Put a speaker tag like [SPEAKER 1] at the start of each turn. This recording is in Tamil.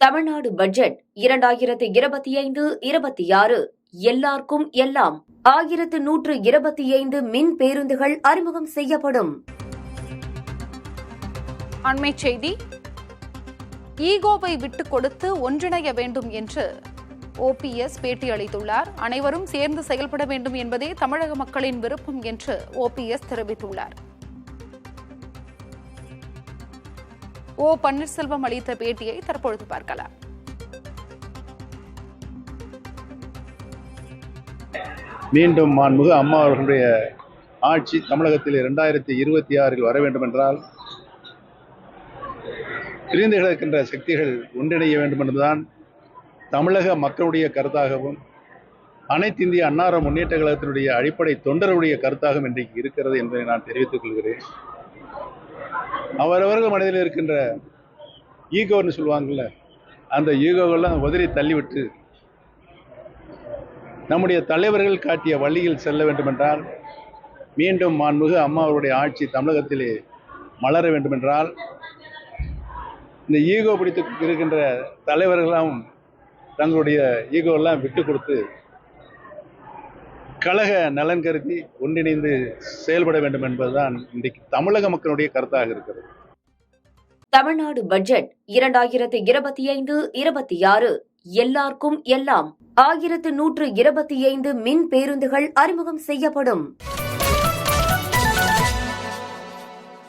[SPEAKER 1] தமிழ்நாடு பட்ஜெட் 2025-26 எல்லாருக்கும் எல்லாம் 1125 மின் பேருந்துகள் அறிமுகம் செய்யப்படும்.
[SPEAKER 2] அண்மைச் செய்தி: ஈகோவை விட்டுக் கொடுத்து ஒன்றிணைய வேண்டும் என்று ஓபிஎஸ் பேட்டியளித்துள்ளார். அனைவரும் சேர்ந்து செயல்பட வேண்டும் என்பதே தமிழக மக்களின் விருப்பம் என்று ஓபிஎஸ் தெரிவித்துள்ளார். ஓ பன்னீர்செல்வம் அளித்த பேட்டியை தற்பொழுது பார்க்கலாம்.
[SPEAKER 3] மீண்டும் மாண்புமிகு அம்மா அவர்களுடைய ஆட்சி தமிழகத்தில் 2026 வர வேண்டும் என்றால் பிரிந்து கிடக்கின்ற சக்திகள் ஒன்றிணைய வேண்டும் என்பதுதான் தமிழக மக்களுடைய கருத்தாகவும் அனைத்து இந்திய அன்னார முன்னேற்ற கழகத்தினுடைய அடிப்படை தொண்டருடைய கருத்தாகவும் இன்றைக்கு இருக்கிறது என்பதை நான் தெரிவித்துக் கொள்கிறேன். அவரவர்கள் மனதில் இருக்கின்ற ஈகோன்னு சொல்லுவாங்கள்ல, அந்த ஈகோவெல்லாம் உதறி தள்ளிவிட்டு நம்முடைய தலைவர்கள் காட்டிய வழியில் செல்ல வேண்டுமென்றால், மீண்டும் மாண்புமிகு அம்மா அவருடைய ஆட்சி தமிழகத்திலே மலர வேண்டுமென்றால், இந்த ஈகோ பிடித்து இருக்கின்ற தலைவர்களெல்லாம் தங்களுடைய ஈகோவெல்லாம் விட்டு கொடுத்து கழக நலன் கருதி ஒன்றிணைந்து செயல்பட வேண்டும் என்பதுதான் இன்றைக்கு தமிழக மக்களுடைய கருத்தாக இருக்கிறது.
[SPEAKER 1] தமிழ்நாடு பட்ஜெட் 2025-26 எல்லாருக்கும் எல்லாம் 1125 மின் பேருந்துகள் அறிமுகம் செய்யப்படும்.